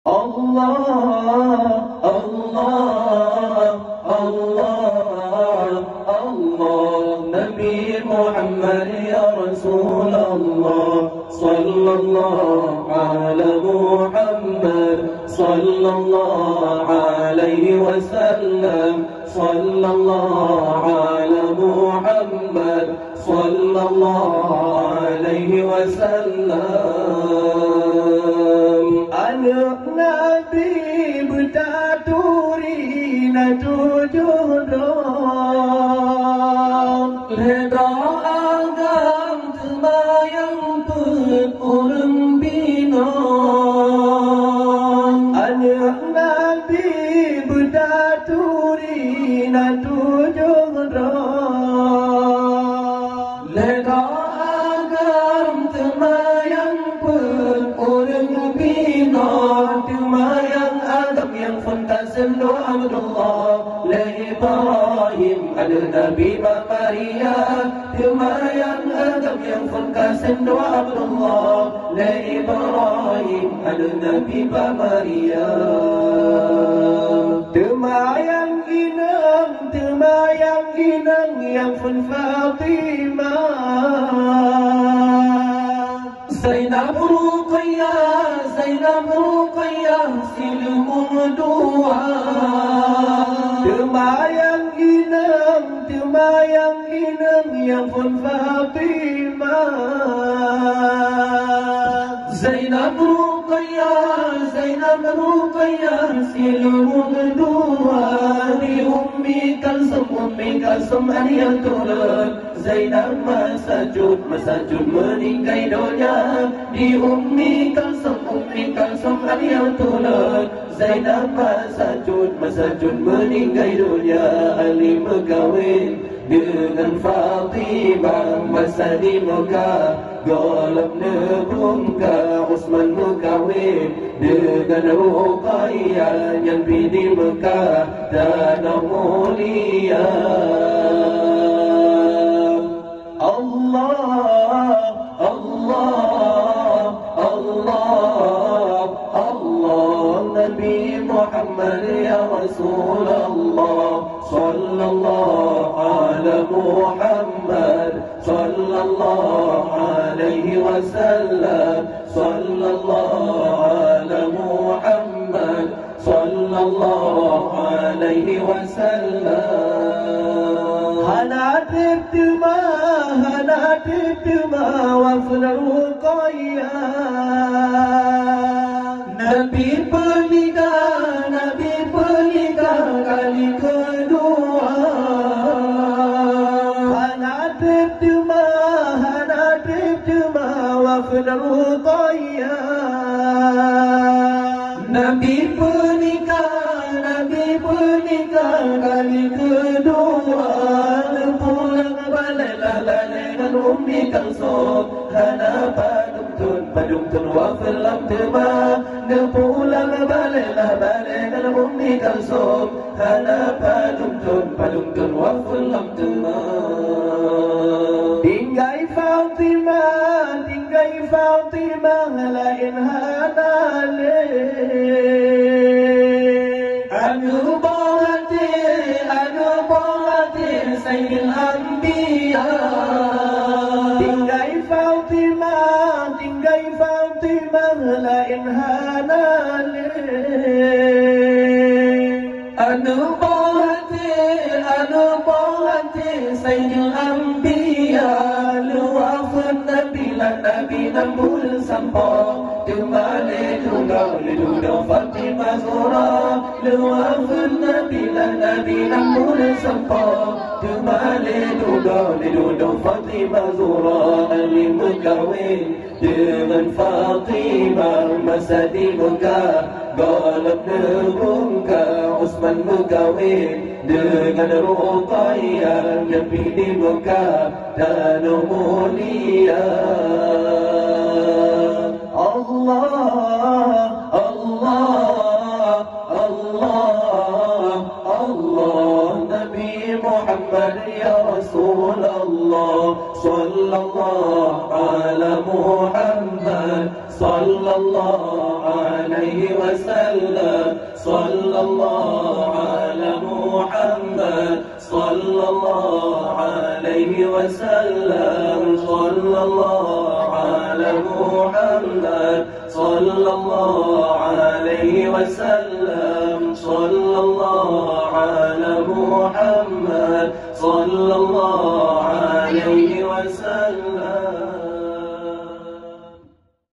Allah, Allah, Allah, Allah, Nabi Muhammad ya Rasulullah, sallallahu ala Muhammad, sallallahu alaihi wasallam, sallallahu ala Muhammad, sallallahu alaihi wasallam. Anak Nabi bertaturi na tujuh dong, reda agam terbayang orang binong. Anak Nabi bertaturi na tujuh dong, reda agam terbayang orang binong. Terbayang agam yang fantasan doa Abdullah la Ibrahim ada Nabi Maria. Terbayang agam yang fantasan doa Abdullah la Ibrahim ada Nabi Maria. Terbayang inang yang fun Fatimah, Zainab Ruqayyah, Zainab Ruqayyah silmun dua. Terbayang inang yang pun Fatimah, Zainab Ruqayyah, Zainab Ruqayyah silmun dua. Di Ummi Kalsum ayat turun, Zainab masajud meninggai dunia. Di Ummi Kalsum ayat turun, Zainab masajud meninggai dunia. Ali berkahwin dengan Fatimah masa di Mekah, golab nebungka. Utsman berkahwin dengan Ruqayyah yang di Mekah, tanah mulia. Allah, Allah, Allah, Allah, Nabi Muhammad ya Rasulullah, sallallahu ala Muhammad, sallallahu alaihi wasallam, sallallahu ala Muhammad, sallallahu alaihi wasallam. Hana tibtuma wafd Ruqayyah, Nabi pernikah kali kedua. Hana tibtuma wafd Ruqayyah, Nabi pernikah kali kedua. Dengan Ummi Kalsum, hana padumtun wafil lamtima. Pulang baliklah dengan Ummi Kalsum, hana padumtun wafil lamtima. Tinggai Fatimah lain hana le. Anu bahati Sayyidil Anbiya. Tinggai Fatimah lain hana le. Anu bahati Sayyidil Anbiya. Luwafun Nabi nambul sampah, Tumale dudau Fatimah Zura. Luwafun Nabi nambul sampah, Tumale dudau Fatimah Zura. Ali berkahwin dengan Fatimah masa di Mekah, golab nebungka. Utsman berkahwin dengan Ruqayyah yang di Mekah, tanah mulia. Allah, Allah, Allah, Allah, Nabi Muhammad ya Rasulullah, sallallahu ala Muhammad, sallallahu alaihi wasallam. وسلم صلى الله على محمد صلى الله عليه وسلم صلى الله على محمد صلى الله عليه وسلم صلى الله على محمد صلى الله عليه وسلم.